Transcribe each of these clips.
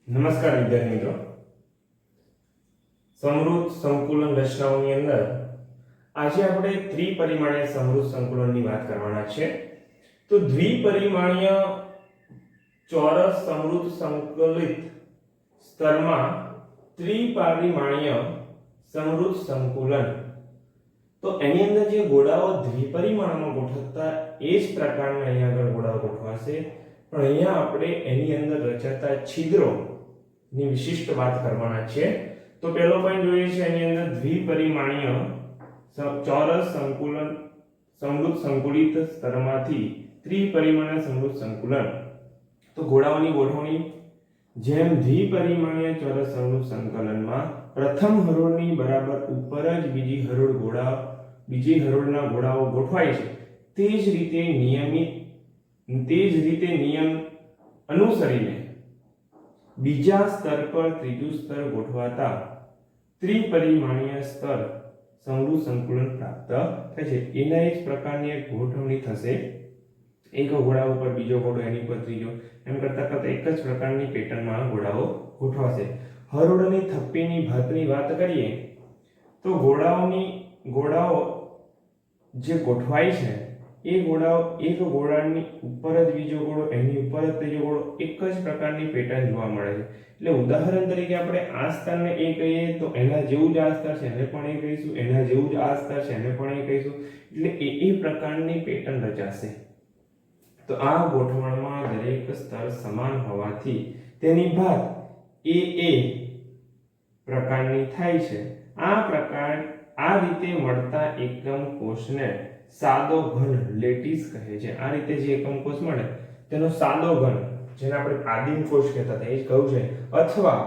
નમસ્કાર વિદ્યાર્થી મિત્રો, સમૃદ્ધ સંકુલન રચનાઓની અંદર આજે આપણે ત્રિપરિમાણીય સમૃદ્ધ સંકુલનની વાત કરવાના છે. તો દ્વિપરિમાણીય ચોરસ સમૃદ્ધ સંકલિત સ્તરમાં ત્રિપરિમાણીય સમૃદ્ધ સંકુલન, તો એની અંદર જે ગોળાઓ દ્વિપરિમાણમાં ગોઠવતા એ જ પ્રકારના અહીંયા આગળ ગોળાઓ ગોઠવાશે, પણ અહીંયા આપણે એની અંદર રચાતા છિદ્રો ની વિશિષ્ટ વાત કરવાના છે. તો પહેલો પોઈન્ટ જોઈએ છે એની અંદર દ્વિપરિમાણીય ચોરસ સંકુલન સમૃદ્ધ સંકુલિત સ્તરમાંથી ત્રિપરિમાણીય સમૃદ્ધ સંકુલન. તો ગોળાઓની ગોઠવણી જેમ દ્વિપરિમાણીય ચોરસ સમૃદ્ધ સંકલનમાં પ્રથમ હરોળની બરાબર ઉપર જ બીજી હરોળના ગોળાઓ ગોઠવાય છે, તે જ રીતે નિયમ અનુસરીને બીજા સ્તર પર ત્રીજું સ્તર ગોઠવાતા ત્રિપરિમાણીય સ્તર સમૃદ્ધ સંકુલન પ્રાપ્ત થાય છે. એના જ પ્રકારની એક ગોઠવણી થશે, એક ગોળા ઉપર બીજો ગોળો, એની ઉપર ત્રીજો, એમ કરતા કરતા એક જ પ્રકારની પેટર્નમાં ગોળાઓ ગોઠવાશે. હરોળની થપ્પીની ભાતની વાત કરીએ તો ગોળાઓ જે ગોઠવાય છે એ ગોળાઓ એક ગોળાની ઉપર જ બીજો ગોળો, એની ઉપર જ ત્રીજો ગોળો, એક જ પ્રકારની પેટર્ન જોવા મળે છે. એટલે ઉદાહરણ તરીકે આપણે આ સ્તરને એ કહીએ તો એના જેવું જ આ સ્તર છે, એને પણ એ કહીશું, એના જેવું જ આ સ્તર છે, એને પણ એ કહીશું. એટલે એ પ્રકારની પેટર્ન રચાશે. તો આ ગોઠવણમાં દરેક સ્તર સમાન હોવાથી તેની ભાત એ પ્રકારની થાય છે. આ રીતે મળતા એકમ કોષને સાદો ઘન લેટિસ કહે છે. આ રીતે જે એકમ કોષ મળે તેનો સાદો ઘન, જેને આપણે આદિમ કોષ કહેતા હતા, એ જ કહ્યું છે, અથવા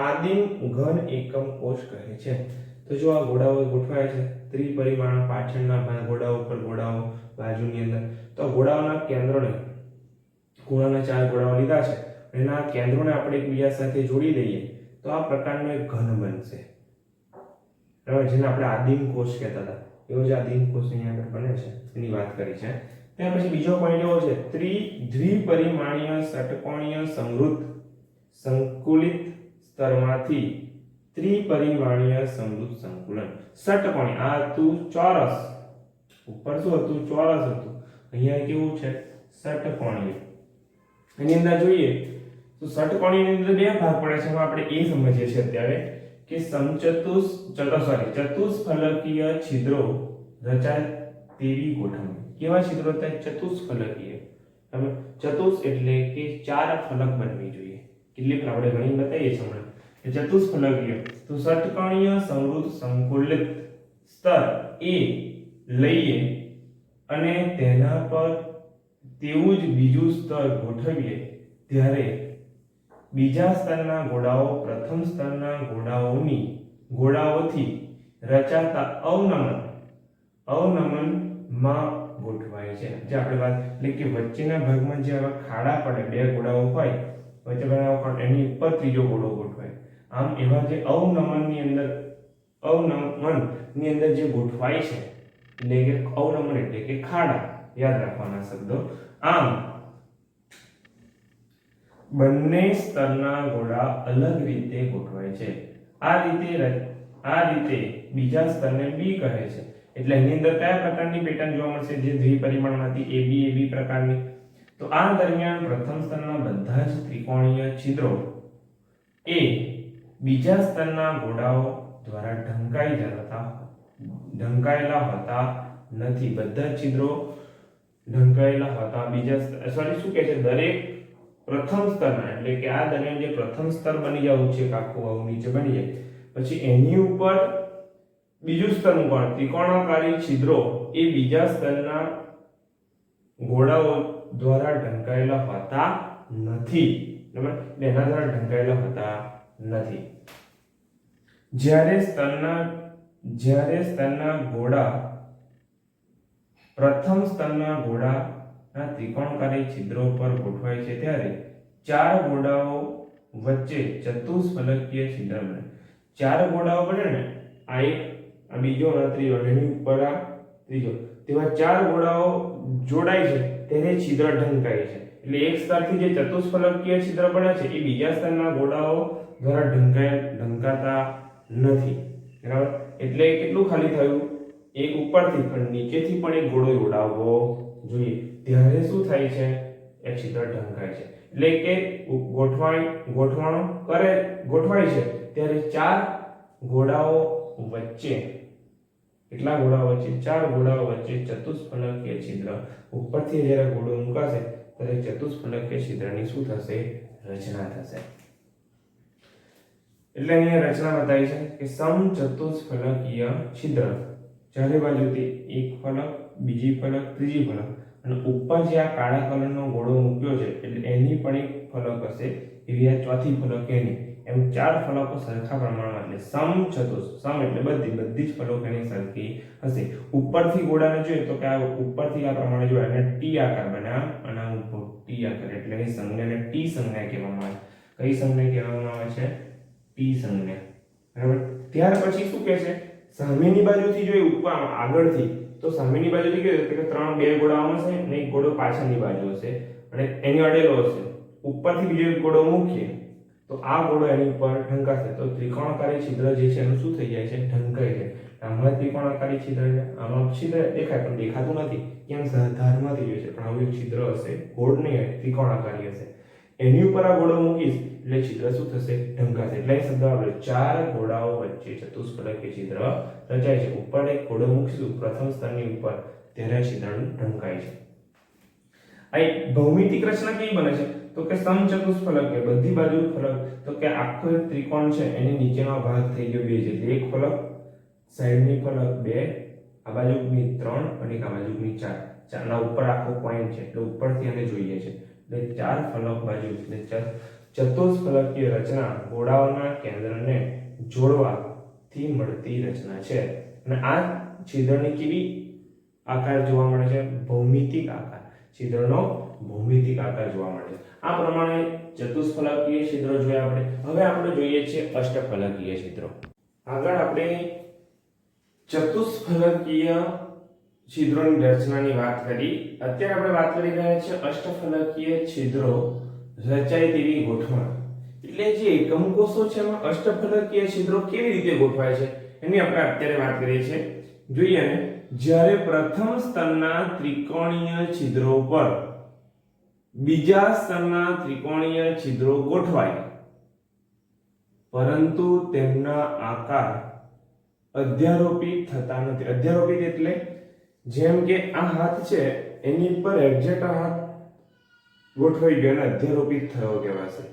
આદિમ ઘન એકમ કોષ કહે છે. તો જો આ ગોળાઓ ગોઠવાય છે ત્રિપરિમાણ, પાછળના ગોળાઓ ઉપર ગોળાઓ, બાજુની અંદર, તો ગોળાઓના કેન્દ્રોને, ખૂણાના 4 ગોળાઓ લીધા છે, એના કેન્દ્રોને આપણે એકબીજા સાથે જોડી દઈએ તો આ પ્રકારનો એક ઘન બનશે, બરાબર, જેને આપણે આદિમ કોષ કહેતા હતા. એવો જ આદિમ કોષ અહીંયા આગળ બને છે, એની વાત કરી છે. ત્યાર પછી બીજો પોઈન્ટ એવો છે દ્વિપરિમાણીય ષટકોણીય સમૃદ્ધ સંકુલિત સ્તરમાંથી ત્રિપરિમાણીય સમૃદ્ધ સંકુલન. ષટકોણી, આ હતું ચોરસ, ઉપર શું હતું? ચોરસ હતું. અહીંયા કેવું છે? ષટકોણીય. એની અંદર જોઈએ તો ષટકોણીની અંદર બે ભાગ પડે છે, એમાં આપણે એ સમજીએ છીએ અત્યારે કે ચતુષ્ફલકીય છિદ્રો રચાય તેવી ગોઠવણી. કેવા છિદ્રો થાય? ચતુષ્ફલકીય. હવે ચતુષ એટલે કે 4 ફલક બનવી જોઈએ. કેટલી આપણે ઘણી બતાવીએ છીએ હમણાં કે ચતુષ્ફલકીય. તો ષટકોણીય સમૃદ્ધ સંકુલિત સ્તર એ લઈએ અને તેના પર તેવું જ બીજું સ્તર ગોઠવીએ ત્યારે બીજા સ્તરના ગોળાઓ પ્રથમ સ્તરના ગોળાઓથી રચાતા અવનમનમાં ગોઠવાય છે. જે આપણે વાત એટલે કે વચ્ચેના ભાગમાં જે આવા ખાડા પડે, બે ગોળાઓ હોય વચ્ચે બનાવો, એની ઉપર ત્રીજો ગોળો ગોઠવાય. આમ એવા જે અવનમનની અંદર જે ગોઠવાય છે, એટલે કે અવનમન એટલે કે ખાડા, યાદ રાખવાના શબ્દો. આમ બંને સ્તરના ગોળા અલગ રીતે ગોઠવાય છે. આ રીતે બીજા સ્તરને બી કહે છે. એટલે એની અંદર કયા પ્રકારની પેટર્ન જોવા મળશે? જે દ્વિપરિમાણમાંથી AB પ્રકારની. તો આ દરમિયાન પ્રથમ સ્તરના બધા જ ત્રિકોણીય છિદ્રો એ બીજા સ્તરના ગોળાઓ દ્વારા ઢંકાયેલા હોતા નથી. બધા છિદ્રો ઢંકાયેલા હોતા શું કહે છે? દરેક પ્રથમ સ્તરના, એટલે કે આ દરમિયાન જે પ્રથમ સ્તર બની જવું છે, આખું આવું નીચે બની જાય, પછી એની ઉપર બીજું સ્તરનું કોણ ત્રિકોણાકારી છિદ્રો એ બીજા સ્તરના ગોળાઓ દ્વારા ઢંકાયેલા હોતા નથી. બરાબર, એના દ્વારા ઢંકાયેલા હોતા નથી. જ્યારે સ્તરના ગોળા પ્રથમ સ્તરના ગોળાના ત્રિકોણાકારી છિદ્રો પર ગોઠવાય છે ત્યારે 4 ગોળાઓ વચ્ચે ચતુષ્ફલકીય છિદ્ર બને. 4 ગોળાઓ બને ને, આ એક, આ બીજો, આ ત્રીજો, એની ઉપર આ ત્રીજો, તેવા 4 ગોળાઓ જોડાય છે તેને છિદ્ર ઢંકાય છે. એટલે એક સ્તરથી જે ચતુષ્ફલકીય છિદ્ર બને છે એ બીજા સ્તરના ગોળાઓ દ્વારા ઢંકાતા નથી, બરાબર. એટલે કેટલું ખાલી થયું, એક ઉપરથી પણ નીચેથી પણ એક ગોળો જોડાવવો જોઈએ, ત્યારે શું થાય છે, એક છિદ્ર ઢંકાય છે. એટલે કે ગોઠવાય છે ત્યારે ચાર ગોળાઓ વચ્ચે, કેટલા ગોળાઓ વચ્ચે, ચાર ગોળાઓ વચ્ચે ચતુષ્ફલકીય છિદ્ર, ઉપરથી જ્યારે ગોળો મુકાશે ત્યારે ચતુષ્ફલકીય છિદ્રની શું થશે, રચના થશે. એટલે અહીંયા રચના બતાવી છે કે સમચતુષ્ફલકીય છિદ્ર, ચારે બાજુથી એક ફલક, બીજી ફલક, ત્રીજી ફલક, અને ઉપર જે આ કાળા કલરનો ગોળો મૂક્યો છે એટલે એની પણ એક ફલક હશે, એવી આ ચોથી ફલક એની, એમ ચાર ફલકો સરખા પ્રમાણમાં, એટલે સમ એટલે બધી જ ફલકો એની સરખી હશે. ઉપરથી ગોળાને જોઈએ તો કે આ ઉપરથી આ પ્રમાણે જોઈએ અને ટી આકાર બને, અને ટી આકાર, એટલે એ સંજ્ઞાને ટી સંજ્ઞા કહેવામાં આવે. કઈ સંજ્ઞા કહેવામાં આવે છે, ટી સંજ્ઞા, બરાબર. ત્યાર પછી શું કહે છે, સામેની બાજુથી જોઈએ, ઉપર આગળથી, તો સામેની બાજુથી કે બે ગોળાઓ હશે અને એક ગોળો પાછળની બાજુ હશે અને એની અડેલો હશે. ઉપરથી બીજો એક ગોળો મૂકીએ તો આ ગોળો એની ઉપર ઢંકાશે, તો ત્રિકોણાકારી છિદ્ર જે છે એનું શું થઈ જાય છે, ઢંકાઈ જાય. આમાં ત્રિકોણાકારી છિદ્ર છે, આમાં છિદ્ર દેખાય પણ દેખાતું નથી, કેમ, ધારમાંથી જોઈએ છે, પણ આવું એક છિદ્ર હશે, ગોળ નહીં, ત્રિકોણાકારી હશે. એની ઉપર આ ગોળો મૂકીશ એટલે છિદ્ર શું થશે, ઢંકાશે. એટલે એ શબ્દ આપણે ચાર ગોળાઓ વચ્ચે ચતુષ્ફલકીય છિદ્ર રચાય છે. ઉપર એક ગોળો મૂકીશું પ્રથમ સ્તરની ઉપર, ત્યારે છિદ્ર ઢંકાય છે. આ ભૌમિતિક રચના કેવી બને છે, તો કે સમચતુષ્ફલકીય, બધી બાજુ ફલક, તો કે આખો એક ત્રિકોણ છે એની નીચેનો ભાગ થઈ ગયો બે છે, એટલે એક ફલક, સાઈડની ફલક બે, આ બાજુની 3 અને આ બાજુની 4, ચારના ઉપર આખો પોઈન્ટ છે એટલે ઉપરથી આને જોઈએ છે, એટલે ચાર ફલક બાજુ, એટલે ચતુષ્ફલકીય રચના ગોળાઓના કેન્દ્રને જોડવાથી મળતી રચના છે. અને આ છિદ્રની કેવી આકાર જોવા મળે છે, ભૌમિતિક આકાર, છિદ્રનો ભૌમિતિક આકાર જોવા મળે છે. આ પ્રમાણે ચતુષ્ફલકીય છિદ્રો જોયા આપણે. હવે આપણે જોઈએ છે અષ્ટફલકીય છિદ્રો. આગળ આપણે ચતુષ્ફલકીય છિદ્રોની રચનાની વાત કરી, અત્યારે આપણે વાત કરી રહ્યા છીએ અષ્ટફલકીય છિદ્રો રચાય તેવી ગોઠવણ. એટલે જે એકમ કોષો છે એમાં અષ્ટફલકીય છિદ્રો કેવી રીતે ગોઠવાય છે એની આપણે અત્યારે વાત કરીએ છીએ. જોઈએ ને, જ્યારે પ્રથમ સ્તરના ત્રિકોણીય છિદ્રો પર બીજા સ્તરના ત્રિકોણીય છિદ્રો ગોઠવાય, પરંતુ તેમના આકાર અધ્યારોપિત થતા નથી. અધ્યારોપિત એટલે જેમ કે આ હાથ છે એની ઉપર એક્ઝેક્ટ હાથ ગોઠવાઈ ગયો અને અધ્યારોપિત થયો કહેવાશે.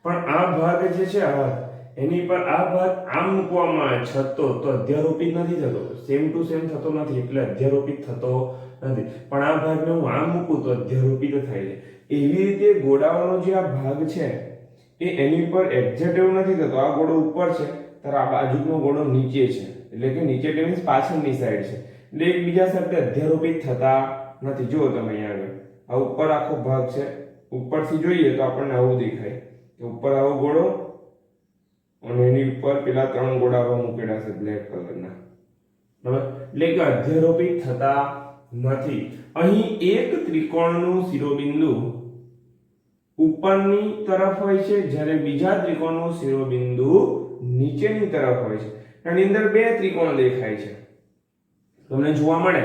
પણ આ ભાગ જે છે હાથ, એની પર આ ભાગ આમ મૂકવામાં આવે છતો, તો અધ્યારોપિત નથી થતો, સેમ ટુ સેમ થતો નથી, એટલે અધ્યારોપિત થતો નથી. પણ આ ભાગને હું આમ મૂકું તો અધ્યારોપિત થાય છે. એવી રીતે ગોળાઓનો જે આ ભાગ છે એ એની પર એક્ઝેક્ટ એવું નથી થતો. આ ગોળો ઉપર છે ત્યારે આ બાજુનો ગોળો નીચે છે, એટલે કે નીચે એટલે મીન્સ પાછળની સાઈડ છે, એટલે એકબીજા સાથે અધ્યારોપિત થતા નથી. જુઓ તમે અહીંયા આગળ આ ઉપર આખો ભાગ છે, ઉપરથી જોઈએ તો આપણને આવું દેખાય કે ઉપર આવો ગોળો અને એની ઉપર પેલા 3 ગોળા મૂકેલા છે બ્લેક કલરના, બરાબર. એટલે કે અધ્યારોપિત થતા નથી. અહીં એક ત્રિકોણનું શિરોબિંદુ ઉપરની તરફ હોય છે, જ્યારે બીજા ત્રિકોણનું શિરોબિંદુ નીચેની તરફ હોય છે. આની અંદર બે ત્રિકોણ દેખાય છે, તમને જોવા મળે.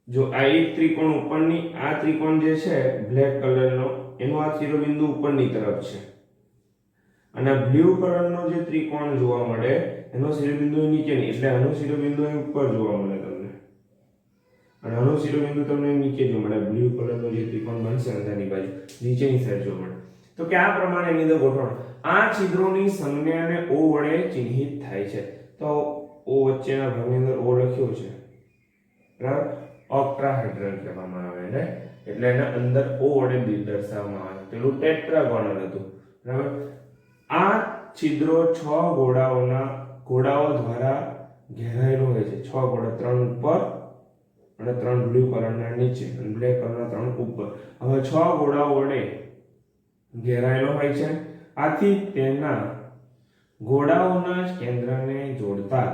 જો આ એક ત્રિકોણ ઉપરની, આ ત્રિકોણ જે છે બ્લેક કલરનો, એનો આ શિરોબિંદુ ઉપરની તરફ છે, અને બ્લુ કલરનો જે ત્રિકોણ જોવા મળે એનો શિરોબિંદુ નીચેની, એટલે આનો શિરોબિંદુ ઉપર જોવા મળે તમને, અને આનો શિરોબિંદુ તમને નીચે જોવા મળે. બ્લુ કલરનો જે ત્રિકોણ બનશે અંદરની બાજુ નીચેની સાઈડ જોવા મળે. તો કે આ પ્રમાણે એની અંદર ગોઠવણ. આ છિદ્રોની સંજ્ઞાને O વડે ચિહ્નિત થાય છે. તો O વચ્ચેના ભાગની અંદર O લખ્યો છે, બરાબર. ઓક્ટાહેડ્રલ કહેવામાં આવે ને, એટલે એના અંદર O વડે દર્શાવવામાં આવે. પેલું ટેટ્રાગોનલ હતું, બરાબર. આ છિદ્રો 6 ગોળાઓ દ્વારા ઘેરાયેલો હોય છે. 6 ગોળા, 3 ઉપર અને 3 બ્લુ કલરના નીચે અને બ્લેક કલરના 3 ઉપર. હવે 6 ગોળાઓ વડે ઘેરાયેલો હોય છે. આથી તેના ગોળાઓના કેન્દ્રને જોડતા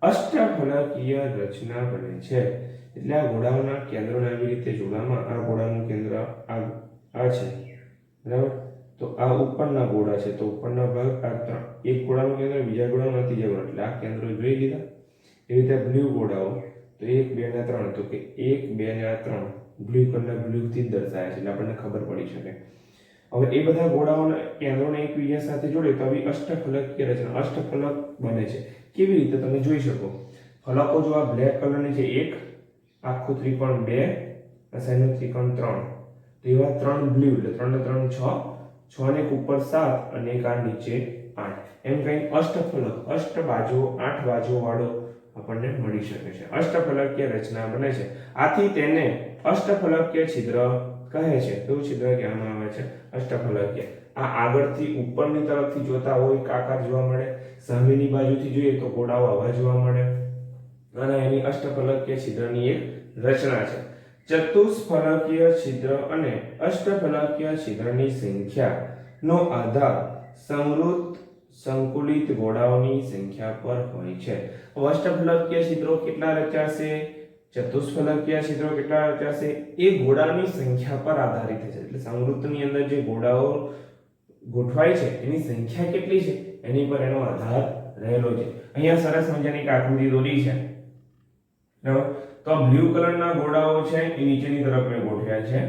અષ્ટફલકીય રચના બને છે. એટલે આ ગોળાઓના કેન્દ્રોને આવી રીતે જોડવામાં, આ ગોળાનું કેન્દ્ર આ આ છે બરાબર, તો આ ઉપરના ગોળા છે, તો ઉપરના ભાગ આ ત્રણ, એક ગોળાનું કેન્દ્ર બીજા ગોળાનું નથી જવાનું, એટલે આ કેન્દ્રો જોઈ લીધા. એવી રીતે બ્લુ ગોળાઓ, તો 1 2 ને 3, તો કે 1 2 ને 3 બ્લુ કલરના બ્લુથી જ દર્શાવે છે, એટલે આપણને ખબર પડી શકે. હવે એ બધા ગોળાઓના કેન્દ્રોને એકબીજા સાથે જોડે તો આવી અષ્ટફલકીય રચના, અષ્ટફલક બને છે. કેવી રીતે તમે જોઈ શકો, ફલકો જો આ બ્લેક કલરની છે, એક આખું ત્રિકોણ 2, આ સાઈડનું ત્રિકોણ 3, તો એવા 3 બ્લુ, એટલે 3 ને 3 6, 6 ને એક ઉપર 7 અને એક આ નીચે 8, એમ કઈ અષ્ટફલક, અષ્ટ બાજુઓ 8 બાજુઓ વાળો આપણને મળી શકે છે. અષ્ટફલકીય રચના બને છે. આથી તેને અષ્ટફલકીય છિદ્ર કહે છે. કયું છિદ્ર કહેવામાં આવે છે? અષ્ટફલકીય. આ આગળથી ઉપરની તરફથી જોતા હોય એક આકાર જોવા મળે, સામેની બાજુથી જોઈએ તો ગોળાઓ આવા જોવા મળે, અને એની અષ્ટફલકીય છિદ્રની એક રચના છે. ચતુષ્ફલકીય છિદ્ર અને અષ્ટફલકીય છિદ્રની સંખ્યાનો આધાર સમૃદ્ધ સંકુલિત ગોળાઓની સંખ્યા પર હોય છે. અષ્ટફલકીય છિદ્રો કેટલા રચાશે, ચતુષ્ફલકીય છિદ્રો કેટલા રચાશે, એ ગોળાની સંખ્યા પર આધારિત છે. એટલે સમૃદ્ધની અંદર જે ગોળાઓ ગોઠવાય છે એની સંખ્યા કેટલી છે એની પર એનો આધાર રહેલો છે. અહીંયા સરસ મજાની એક આકૃતિ દોરી છે, બરાબર. તો આ બ્લુ કલરના ગોળાઓ છે એ નીચેની તરફ મેં ગોઠવ્યા છે,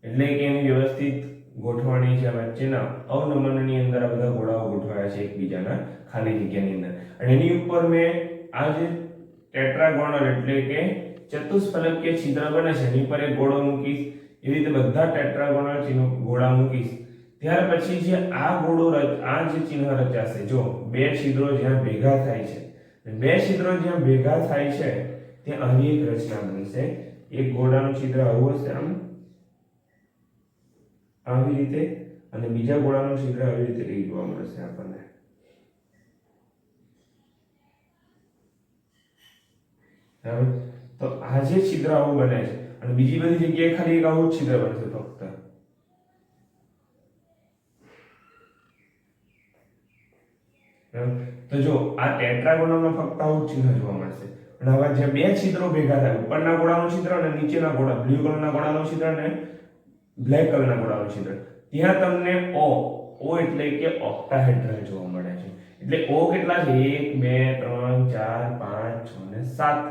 એટલે કે એની વ્યવસ્થિત ગોઠવણી છે. વચ્ચેના અવનમનની અંદર આ બધા ગોળાઓ ગોઠવાયા છે એકબીજાના ખાલી જગ્યાની અંદર, અને એની ઉપર મેં આ જે ટેટ્રાગોનલ એટલે કે ચતુષ્ફલકીય છિદ્ર બને છે એની પર એક ગોળો મૂકીશ. એવી રીતે બધા ટેટ્રાગોનલ ગોળા મૂકીશ. ત્યાર પછી જે આ ગોળો આ જે ચિહ્ન રચાશે, જો બે છિદ્રો જ્યાં ભેગા થાય છે, બે છિદ્રો જ્યાં ભેગા થાય છે ત્યાં આવી એક રચના બનશે. એક ગોળાનું છિદ્ર આવું હશે, આમ આવી રીતે, અને બીજા ગોળાનું છિદ્ર આવી રીતે કંઈક જોવા મળશે આપણને. બરાબર, તો આ જે છિદ્ર આવું બને છે, અને બીજી બધી જગ્યાએ ખાલી એક આવું છિદ્ર બનશે ફક્ત. તો જો આ ટેટ્રાગોનલમાં ફક્ત આવું ચિહ્ન જોવા મળશે, અને હવે જે બે છિદ્રો ભેગા થાય, ઉપરના ગોળાનું છિદ્ર અને નીચેના ગોળા, બ્લુ કલરના ગોળાનું છિદ્ર અને બ્લેક કલરના ગોળાનું છિદ્ર, ત્યાં તમને O એટલે કે ઓક્ટાહેડ્રલ જોવા મળે છે. એટલે O કેટલા છે? 1 2 3 4 5 6 ને 7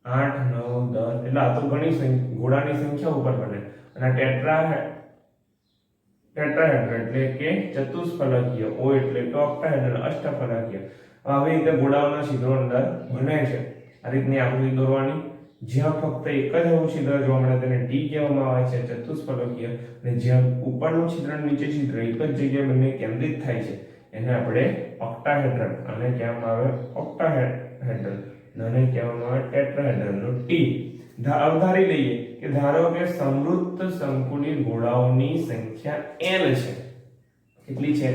8 9 10, એટલે આ તો ઘણી ગોળાની સંખ્યા ઉપર બને. અને ટેટ્રાહેડ્રલ એટલે કે ચતુષ્ફલકીય, O એટલે કે ઓક્ટાહેડ્રલ, અષ્ટફલકીય. આવી રીતે ગોળાઓના છિદ્રો અંદર બને છે. આ રીતની આકૃતિ દોરવાની, જ્યાં ફક્ત એક જ આવું છિદ્ર જોવા મળે તેને T કહેવામાં આવે છે, ચતુષ્ફલકીય. અને જ્યાં ઉપરનું છિદ્ર અને નીચે છિદ્ર એક જ જગ્યાએ બંને કેન્દ્રિત થાય છે એને આપણે ઓક્ટાહેડ્રલ અને કહેવામાં આવે ઓક્ટાહેડ્રલ, અને કહેવામાં આવે ટેટ્રાહેડ્રલ નો T. અવધારી લઈએ કે ધારો કે સમૃદ્ધ સંકુલિત ગોળાઓની સંખ્યા n છે. કેટલી છે?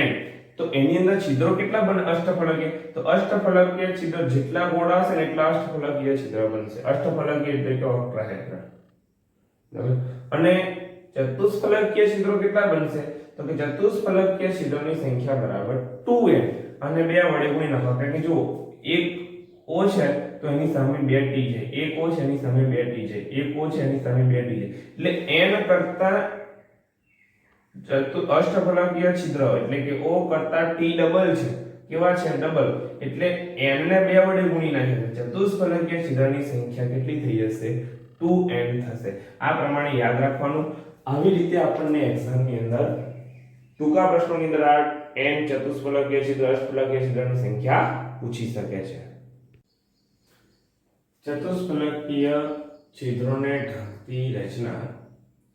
n. તો એની અંદર છિદ્રો કેટલા બને અષ્ટફલકીય? તો અષ્ટફલકીય છિદ્ર જેટલા ગોળા હશે ને એટલા અષ્ટફલકીય છિદ્ર બનશે. અષ્ટફલકીય એટલે કે ઓક્ટાહેડ્રલ. બરાબર. અને ચતુષ્ફલકીય છિદ્રો કેટલા બનશે? તો કે ચતુષ્ફલકીય છિદ્રોની સંખ્યા બરાબર 2n, અને 2 વડે ગુણી નાખો. કારણ કે જો એક O છે તો એની સામે 2 T છે, એક O છે એની સામે 2 T છે, એક O છે એની સામે 2 T છે, એટલે n કરતા અષ્ટફલકીય છિદ્ર એટલે કે O કરતા T ડબલ છે. કેવા છે? ડબલ. એટલે n ને 2 વડે ગુણી નાખીએ ચતુષ્ફલકીય છિદ્રની સંખ્યા કેટલી થઈ જશે? 2n થશે. આ પ્રમાણે યાદ રાખવાનું. આવી રીતે આપણને એક્ઝામની અંદર ટૂંકા પ્રશ્નોની અંદર આ n ચતુષ્ફલકીય છિદ્ર, અષ્ટફલકીય છિદ્રની સંખ્યા પૂછી શકે છે. ચતુષ્ફલકીય છિદ્રોને ઢાંકતી રચના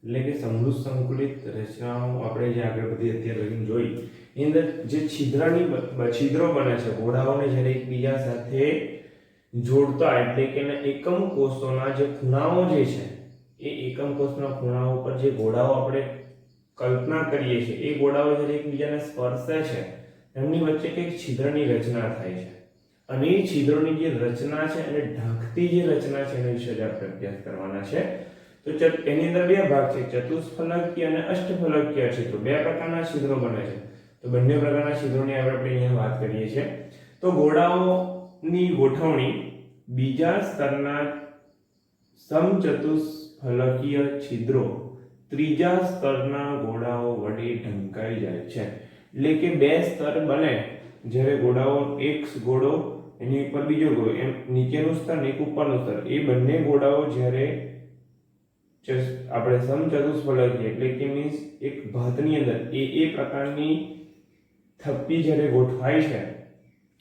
એટલે કે સમૃદ્ધ સંકુલિત રચનાઓ આપણે જે આગળ બધી અત્યાર લગી જોઈ, એની અંદર જે છિદ્રો બને છે, ગોળાઓને જ્યારે એકબીજા સાથે જોડતા એટલે કે એકમ કોષોના જે ખૂણાઓ જે છે એ એકમ કોષના ખૂણાઓ પર જે ગોળાઓ આપણે કલ્પના કરીએ છીએ એ ગોળાઓ જ્યારે એકબીજાને સ્પર્શે છે એમની વચ્ચે કંઈક છિદ્રની રચના થાય છે, અને એ છિદ્રોની જે રચના છે અને ઢાંકતી જે રચના છે એના વિશે જ આપણે અભ્યાસ કરવાના છે. તો એની અંદર બે ભાગ છે, ચતુષ્ફલકીય અને અષ્ટફલકીય છિદ્રો. બે પ્રકારના છિદ્રો બને છે. તો બંને પ્રકારના છિદ્રોની આપણે અહીંયા વાત કરીએ છીએ. તો ગોળાઓની ગોઠવણી બીજા સ્તરના સમચતુષ્ફલકીય છિદ્રો ત્રીજા સ્તરના ગોળાઓ વડે ઢંકાઈ જાય છે. એટલે કે બે સ્તર બને જ્યારે ગોળાઓ એક ગોળો એની ઉપર બીજો ગોળો એમ નીચેનું સ્તર ને એક ઉપરનું સ્તર એ બંને ગોળાઓ જ્યારે આપણે સમચતુષ્ફલક એટલે કે મીન્સ એક ભાતની અંદર એ પ્રકારની થપ્પી જ્યારે ગોઠવાય છે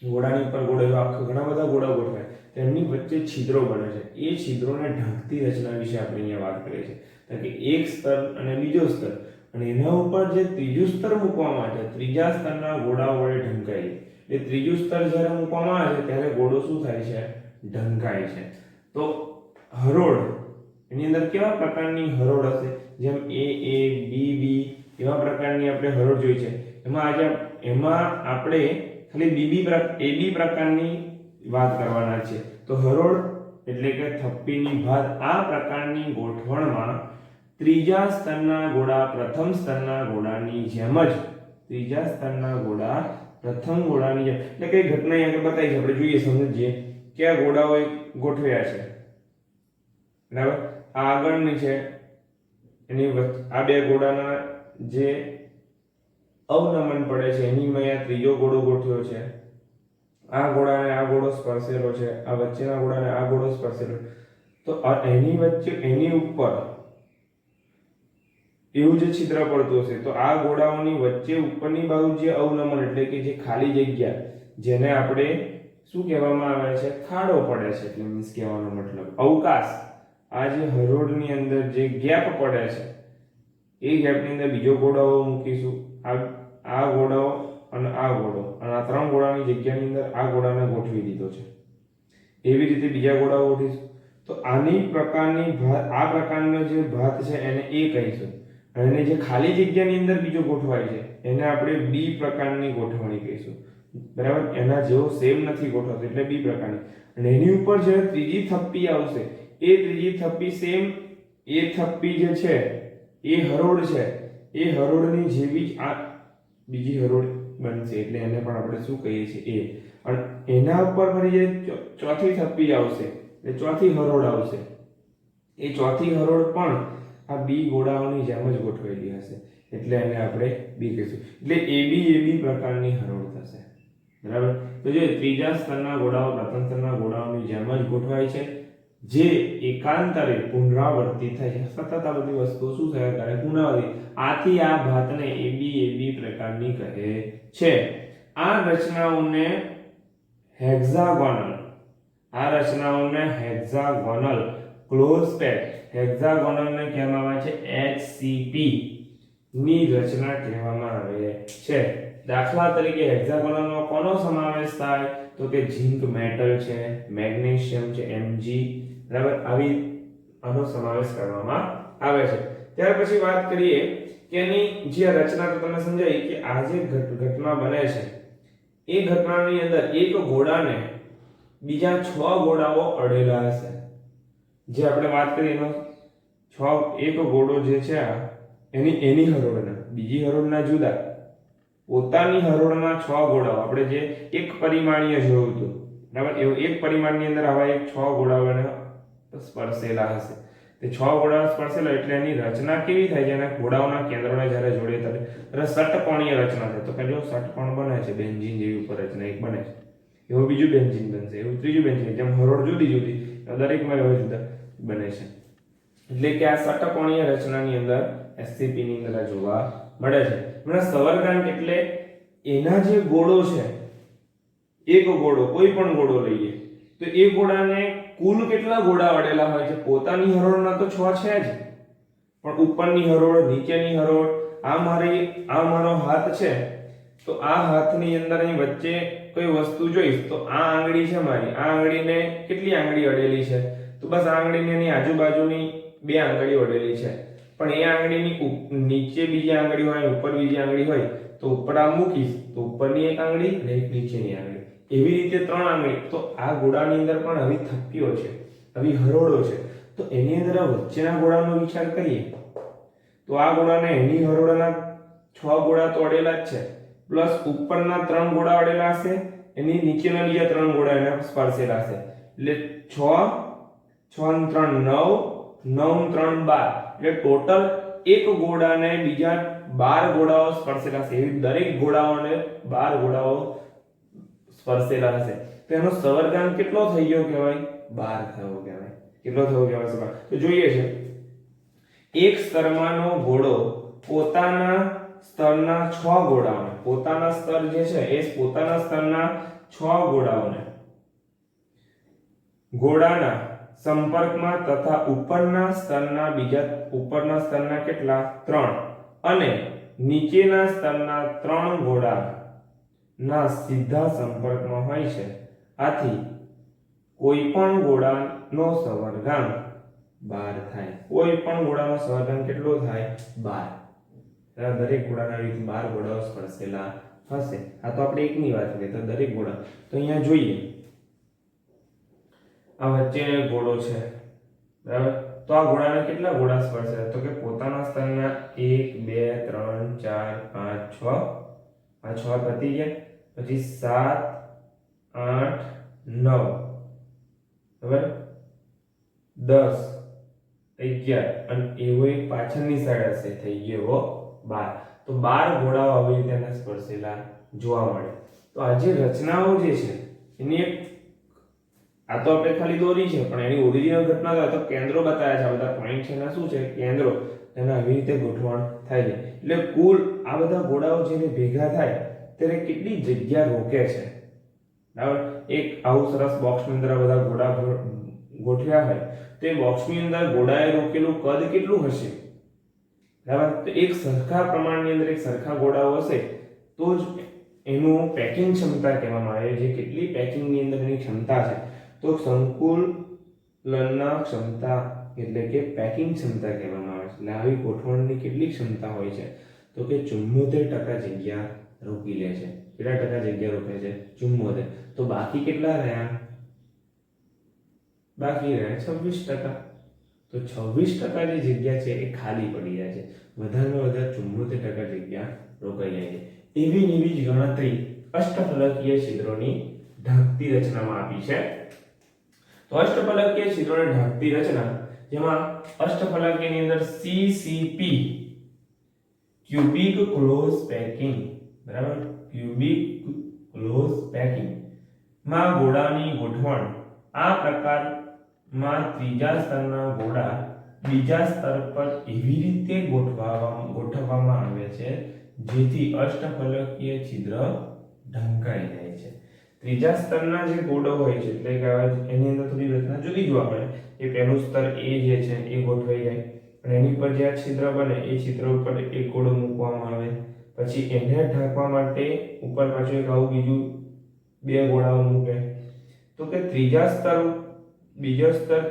ગોળાની ઉપર ગોળો આખા ઘણા બધા ગોળા ગોઠવાય તેમની વચ્ચે છિદ્રો બને છે. એ છિદ્રોને ઢાંકતી રચના વિશે આપણે અહીંયા વાત કરીએ છીએ. કે એક સ્તર અને બીજો સ્તર અને એના ઉપર જે ત્રીજું સ્તર મૂકવામાં આવે છે ત્રીજા સ્તરના ગોળાઓ વડે ઢંકાય. એ ત્રીજું સ્તર જ્યારે મૂકવામાં આવે છે ત્યારે ગોળો શું થાય છે? ઢંકાય છે. તો હરોળ એની અંદર કેવા પ્રકારની હરોળ હશે? જેમ a b b એવા પ્રકારની આપણે હરોળ જોઈ છે. એમાં આપણે ખાલી ab પ્રકારની વાત કરવાના છે. તો હરોળ એટલે કે થપ્પીની ભાત આ પ્રકારની ગોઠવણમાં ત્રીજા સ્તરના ગોળા પ્રથમ સ્તરના ગોળાની જેમ જ ત્રીજા સ્તરના ગોળા પ્રથમ ગોળાની જેમ એટલે કઈ ઘટના અહીંયા બતાવી છે આપણે જોઈએ સમજીએ કે આ ગોળાઓ ગોઠવ્યા છે બરાબર. આ આગળની છે એની આ બે ગોળાના જે અવનમન પડે છે એની મેં ત્રીજો ગોળો ગોઠવ્યો છે. આ ગોળાને આ ગોળો સ્પર્શેલો છે, આ વચ્ચેના ગોળાને આ ગોળો સ્પર્શેલો. તો એની વચ્ચે એની ઉપર એવું જે છિદ્ર પડતું હશે તો આ ગોળાઓની વચ્ચે ઉપરની બાજુ જે અવનમન એટલે કે જે ખાલી જગ્યા જેને આપણે શું કહેવામાં આવે છે? ખાડો પડે છે. એટલે મીન્સ કહેવાનો મતલબ અવકાશ. આ જે હરોળની અંદર જે ગેપ પડે છે એ ગેપની અંદર બીજો ગોળાઓ મૂકીશું. આ ગોળાઓ અને આ ગોળો અને આ ત્રણ ગોળાની જગ્યાની અંદર આ ગોળાને ગોઠવી દીધો છે. એવી રીતે બીજા ગોળાઓ ગોઠવીશું. તો આની પ્રકારની ભાત આ પ્રકારનો જે ભાત છે એને એ કહીશું અને જે ખાલી જગ્યાની અંદર બીજો ગોઠવાય છે એને આપણે બી પ્રકારની ગોઠવણી કહીશું. બરાબર. એના જેવો સેમ નથી ગોઠવતો એટલે બી પ્રકારની. અને એની ઉપર જે ત્રીજી થપ્પી આવશે એ ત્રીજી થપ્પી સેમ એ થપ્પી જે છે એ હરોળ છે એ હરોળની જેવી જ આ બીજી હરોળ બનશે એટલે એને પણ આપણે શું કહીએ છીએ? એ. અને એના ઉપર ફરી જે ચોથી થપ્પી આવશે એટલે ચોથી હરોળ આવશે. એ ચોથી હરોળ પણ આ બી ગોળાઓની જેમ જ ગોઠવેલી હશે એટલે એને આપણે બી કહીશું. એટલે એબી પ્રકારની હરોળ થશે. બરાબર. તો જે ત્રીજા સ્તરના ગોળાઓ પ્રથમ સ્તરના ગોળાઓની જેમ જ ગોઠવાય છે જે એકાંતરે પુનરાવર્તિત થાય છે. સતત આ બધી વસ્તુઓ શું થયા કરે? પુનરાવર્તિત. આથી આ ભાતને એબી પ્રકારની કહે છે. આ રચનાઓને હેક્સાગોનલ ક્લોઝ પેક હેક્સાગોનલને કહેવામાં આવે છે HCP ની રચના કહેવામાં આવે છે. દાખલા તરીકે હેક્સાગોનલમાં કોનો સમાવેશ થાય? તો કે ઝિંક મેટલ છે, મેગ્નેશિયમ છે Mg. બરાબર. આનો સમાવેશ કરવામાં આવે છે. ત્યાર પછી વાત કરીએ કે એની જે રચના તો તમને સમજાઈ કે આ જે ઘટના બને છે એ ઘટનાની અંદર એક ગોળાને બીજા 6 ગોળાઓ અડેલા હશે. જે આપણે વાત કરી એનો એક ગોળો જે છે એની હરોળના બીજી હરોળના જુદા પોતાની હરોળના 6 ગોળાઓ આપણે જે એક પરિમાણીય જોયું હતું બરાબર એવું એક પરિમાણની અંદર આવા એક 6 ગોળાઓને સ્પર્શેલા હશે. તે 6 ગોળા સ્પર્શેલા એટલે એની રચના કેવી થાય છે? એના ગોળાઓના કેન્દ્રોને જ્યારે જોડે ત્યારે ષટકોણીય રચના થાય. તો કે જો ષટકોણ બને છે બેન્ઝીન જેવી ઉપર રચના એક બને છે એવું બીજું બેન્ઝીન બનશે એવું ત્રીજું બેન્ઝીન. જેમ હરોળ જુદી જુદી દરેકમાં એવા જુદા બને છે. એટલે કે આ ષટકોણીય રચનાની અંદર SCP ની અંદર જોવા મળે છે. સવર્ગાંક એટલે એના જે ગોળો છે એક ગોળો કોઈ પણ ગોળો લઈએ તો એ ગોળાને કુલ કેટલા ગોળા અડેલા હોય છે? પોતાની હરોળના તો 6 છે જ પણ ઉપરની હરોળ નીચેની હરોળ આ મારો હાથ છે તો આ હાથની અંદર અહીં વચ્ચે કોઈ વસ્તુ જોઈશ તો આ આંગળી છે મારી. આ આંગળીને કેટલી આંગળી અડેલી છે? તો બસ આ આંગળીની એની આજુબાજુની 2 આંગળીઓ અડેલી છે. પણ એ આંગળીની નીચે બીજી આંગળી હોય ઉપર બીજી આંગળી હોય તો ઉપર આ મૂકીશ તો ઉપરની એક આંગળી અને એક નીચેની આંગળી એવી રીતે 3 આંગળી. તો આ ગોળાની અંદર પણ આવી થપ્પીઓ છે આવી હરોળો છે. તો એની અંદર આ વચ્ચેના ગોળાનો વિચાર કરીએ તો આ ગોળાને એની હરોળના 6 ગોળા તો અડેલા જ છે પ્લસ ઉપરના 3 ગોળા અડેલા હશે એની નીચેના બીજા 3 ગોળા એને સ્પર્શેલા હશે એટલે 6 6 3 9 9 3 12 એટલે ટોટલ એક ગોળાને બીજા 12 ગોળાઓ સ્પર્શેલા છે, એવી દરેક ગોળાઓને 12 ગોળાઓ સ્પર્શેલા હશે, તો એનો સવર્ગાંક કેટલો થઈ ગયો કહેવાય? 12 થયો કહેવાય. કેટલો થયો કહેવાય સવર્ગાંક? તો જોઈએ છે, એક સ્તરમાંનો ગોળો પોતાના સ્તરના 6 ગોળાઓને, પોતાના સ્તર જે છે એ પોતાના સ્તરના 6 ગોળાના સંપર્કમાં તથા ઉપરના સ્તરના કેટલા? 3 અને નીચેના સ્તરના 3 ગોળાના સીધા સંપર્કમાં હોય છે. આથી કોઈ પણ ગોળાનો સવર્ગાંક 12 થાય. કોઈ પણ ગોળાનો સવર્ગાંક કેટલો થાય? 12. દરેક ગોળાના રીતે 12 ગોળાઓ સ્પર્શેલા હશે. આ તો આપણે એકની વાત કરીએ તો દરેક ગોળા. તો અહીંયા જોઈએ, આ વચ્ચેનો એક ગોળો છે, બરાબર? તો આ ગોળાને કેટલા ગોળા સ્પર્શે? તો કે પોતાના સ્તરના 1 2 3 4 5 6, આ 6 પતી ગયા. પછી 7 8 9, બરાબર, 10 11 અને એવો એક પાછળની સાઈડ હશે, થઈ ગયો 12. તો 12 ગોળાઓ આવી રીતે એને સ્પર્શેલા જોવા મળે. તો આ જે રચનાઓ જે છે એની એક, આ તો આપણે ખાલી દોરી છે, પણ એની ઓરિજિનલ ઘટના તો કેન્દ્રો બતાવ્યા છે. આ બધા પોઈન્ટ છે એના શું છે? કેન્દ્રો. એને આવી રીતે ગોઠવણ થાય છે. એટલે કુલ આ બધા ગોળાઓ જ્યારે ભેગા થાય ત્યારે કેટલી જગ્યા રોકે છે, બરાબર? એક આવું સરસ બોક્સની અંદર આ બધા ગોળા ગોઠવ્યા હોય તો એ બોક્સની અંદર ગોળાએ રોકેલું કદ કેટલું હશે, બરાબર? તો એક સરખા પ્રમાણની અંદર એક સરખા ગોળાઓ હશે તો જ એનું પેકિંગ ક્ષમતા કહેવામાં આવે છે. કેટલી પેકિંગની અંદર એની ક્ષમતા છે, તો સંકુલનના ક્ષમતા એટલે કે પેકિંગ ક્ષમતા કહેવામાં આવે છે. એટલે આવી ગોઠવણની કેટલી ક્ષમતા હોય છે? તો કે 74% જગ્યા રોકી લે છે. કેટલા ટકા જગ્યા રોકે છે? 74. તો બાકી કેટલા રહ્યા? બાકી રહ્યા 26%. તો 26% જે જગ્યા છે એ ખાલી પડી જાય છે. વધારેમાં વધારે 74% જગ્યા રોકાઈ જાય છે. એવી જ ગણતરી અષ્ટફલકીય છિદ્રોની ઢાંકતી રચનામાં આપી છે. તો અષ્ટફલકીય છિદ્રોની ઢાંકતી રચના, જેમાં અષ્ટફલકીયની અંદર CCP ક્યુબિક ક્લોઝ પેકિંગ, બરાબર? ક્યુબિક ક્લોઝ પેકિંગ માં ગોળાની ગોઠવણ આ પ્રકારમાં ત્રીજા સ્તરના ગોળા બીજા સ્તર પર એવી રીતે ગોઠવવામાં આવે છે જેથી અષ્ટફલકીય છિદ્ર ઢંકાઈ જાય છે. ત્રીજા સ્તરના જે ગોળો હોય છે એટલે કે એની અંદર થોડી રચના જુદી જોવા મળે. એ પહેલું સ્તર A જે છે એ ગોઠવાઈ જાય અને એની પર જે આ છિદ્ર બને એ છિદ્ર ઉપર એક ગોળો મૂકવામાં આવે. પછી એને ઢાંકવા માટે ઉપર પાછું એક આવું બીજું 2 ગોળાઓ મૂકે. તો કે ત્રીજા સ્તર, બીજો સ્તર,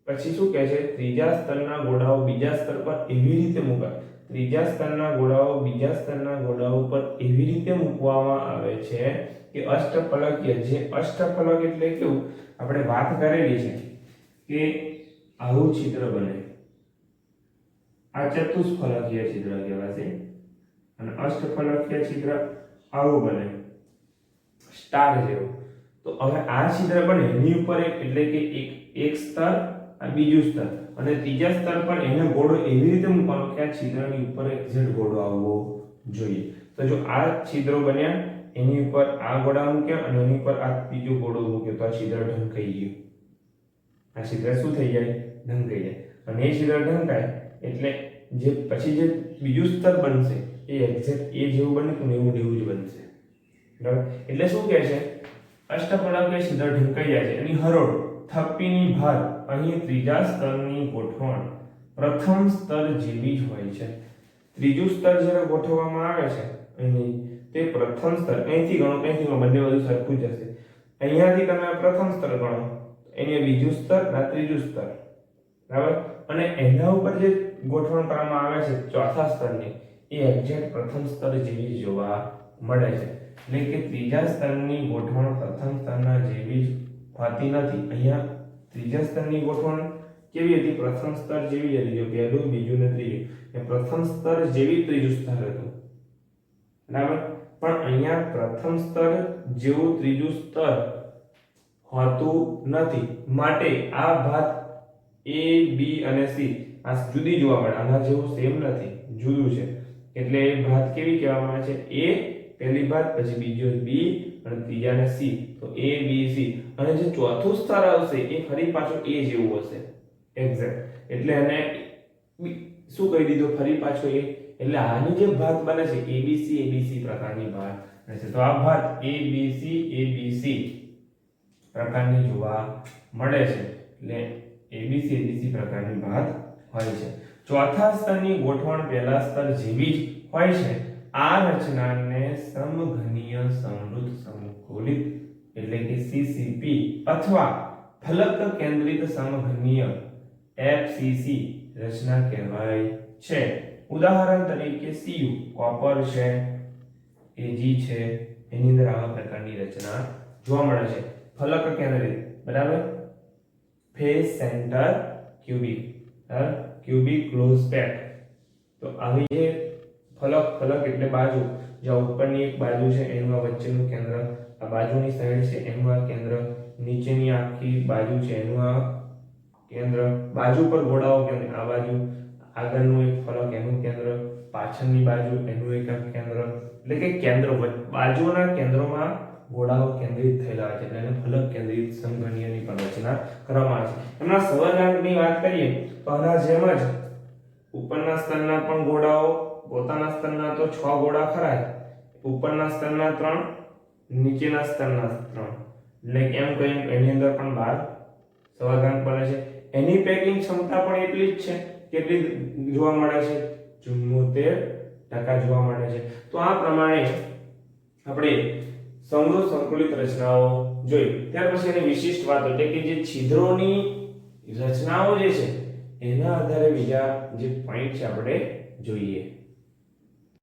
પછી શું કહે છે? ત્રીજા સ્તરના ગોળાઓ બીજા સ્તર પર એવી રીતે મૂકાય. ત્રીજા સ્તરના ગોળાઓ બીજા સ્તરના ગોળાઓ પર એવી રીતે મૂકવામાં આવે છે કે અષ્ટફલકીય, જે અષ્ટફલક એટલે કેવું? આપણે વાત કરેલી છે કે આવું છિદ્ર બને, આ ચતુષ્ફલકીય છિદ્ર કહેવાશે, અને અષ્ટફલકીય છિદ્ર આવું બને, સ્ટાર જેવું. તો હવે આ છિદ્ર બને એની ઉપર એટલે કે એક સ્તર, આ બીજું સ્તર, અને ત્રીજા સ્તર પર એને ગોળો એવી રીતે મૂકવાનો કે આ છિદ્રની ઉપર એક્ઝેક્ટ ગોળો આવવો જોઈએ. તો જો આ છિદ્રો બન્યા, એની ઉપર આ ગોળા મૂક્યા અને એની ઉપર આ બીજો ગોળો મૂક્યો તો આ છિદ્ર ઢંકાઈ ગયું. આ છિદ્ર શું થઈ જાય? ઢંકાઈ જાય. અને એ છિદ્ર ઢંકાય એટલે જે પછી જે બીજું સ્તર બનશે એ એક્ઝેક્ટ એ જેવું બને તો એવું જ બનશે, બરાબર? એટલે શું કહે છે? અષ્ટફલકીય છિદ્ર ઢંકાઈ જાય છે. એની હરોળ થપ્પીની ભાર અહીં ત્રીજા સ્તરની ગોઠવણ પ્રથમ સ્તર જેવી જ હોય છે. ત્રીજું સ્તર જ્યારે ગોઠવવામાં આવે છે અહીં, તે પ્રથમ સ્તર, અહીંથી ગણો, અહીંથી ગણો, બંને બધું સરખું જ હશે. અહીંયાથી તમે પ્રથમ સ્તર ગણો, અહીંયા બીજું સ્તર, આ ત્રીજું સ્તર, બરાબર? અને એના ઉપર જે ગોઠવણ કરવામાં આવે છે ચોથા સ્તરની, એ એક્ઝેક્ટ પ્રથમ સ્તર જેવી જોવા મળે છે. એટલે કે ત્રીજા સ્તરની ગોઠવણ પ્રથમ સ્તરના જેવી જ હોતી નથી. અહીંયા ત્રીજા સ્તરની ગોઠવણ કેવી હતી? પ્રથમ સ્તર જેવી જ હતી. જો પહેલું, બીજું ને ત્રીજું, એ પ્રથમ સ્તર જેવી ત્રીજું સ્તર હતું, બરાબર? પણ અહીંયા પ્રથમ સ્તર જેવું ત્રીજું સ્તર હોતું નથી. માટે આ ભાત A, B અને C આ જુદી જોવા મળે, આના જેવું સેમ નથી, જુદું છે. એટલે ભાત કેવી કહેવામાં આવે છે? એ પહેલી ભાત, પછી બીજો બી અને ત્રીજાને સી. તો એ બી સી. અને જે ચોથું સ્તર આવશે એ ફરી પાછું એ જેવું હશે, એક્ઝેક્ટ. એટલે એને શું કહી દીધું? ફરી પાછો એ. એટલે આની જે ભાત બને છે એબીસી પ્રકારની ભાત બને છે. તો આ ભાત એબીસી પ્રકારની જોવા મળે છે. એટલે એબીસી પ્રકારની ભાત હોય છે. ચોથા સ્તરની ગોઠવણ પહેલા સ્તર જેવી જ હોય છે. આ રચનાને સમઘનીય સમૃદ્ધ સમકોલિત એટલે કે સીસીપી અથવા ફલક કેન્દ્રિત સમઘનીય એફસીસી રચના કહેવાય છે. ઉદાહરણ તરીકે Cu કોપર છે, Ag છે, એની અંદર આવા પ્રકારની રચના જોવા મળે છે. ફલક કેન્દ્રિત, બરાબર, face centre cubic, cubic close pack. તો આવી જે ફલક એટલે બાજુ, જે ઉપરની એક બાજુ છે એનું આ વચ્ચેનું કેન્દ્ર, આ બાજુની સાઈડ છે એનું આ કેન્દ્ર, નીચેની આખી બાજુ છે એનું આ કેન્દ્ર, બાજુ પર ગોળાઓ કેન્દ્ર, આ બાજુ આગળનું એક ફલક એનું કેન્દ્ર, પાછળની બાજુ એનું એક કેન્દ્ર. એટલે કે કેન્દ્ર બાજુના કેન્દ્રોમાં ગોળાઓ કેન્દ્રિત થયેલા હોય છે એટલે એને ફલક કેન્દ્રિત સમઘનીયની પણ રચના કરવામાં આવે છે. એમના સવર્ગાંકની વાત કરીએ તો આના જેમ જ ઉપરના સ્તરના પણ ગોળાઓ, પોતાના સ્તરના તો 6 ગોળા ખરા જ, ઉપરના સ્તરના 3, નીચેના સ્તરના 3, એટલે એમ કહીએ એની અંદર પણ 12 સવર્ગાંક બને છે. એની પેકિંગ ક્ષમતા પણ એટલી જ છે, કેટલી જોવા મળે છે? 74% જોવા મળે છે. તો આ પ્રમાણે આપણે સમૃદ્ધ સંકુલિત રચનાઓ જોઈ. ત્યાર પછી એની વિશિષ્ટ વાતો એટલે કે જે છિદ્રોની રચનાઓ જે છે એના આધારે બીજા જે પોઈન્ટ છે આપણે જોઈએ.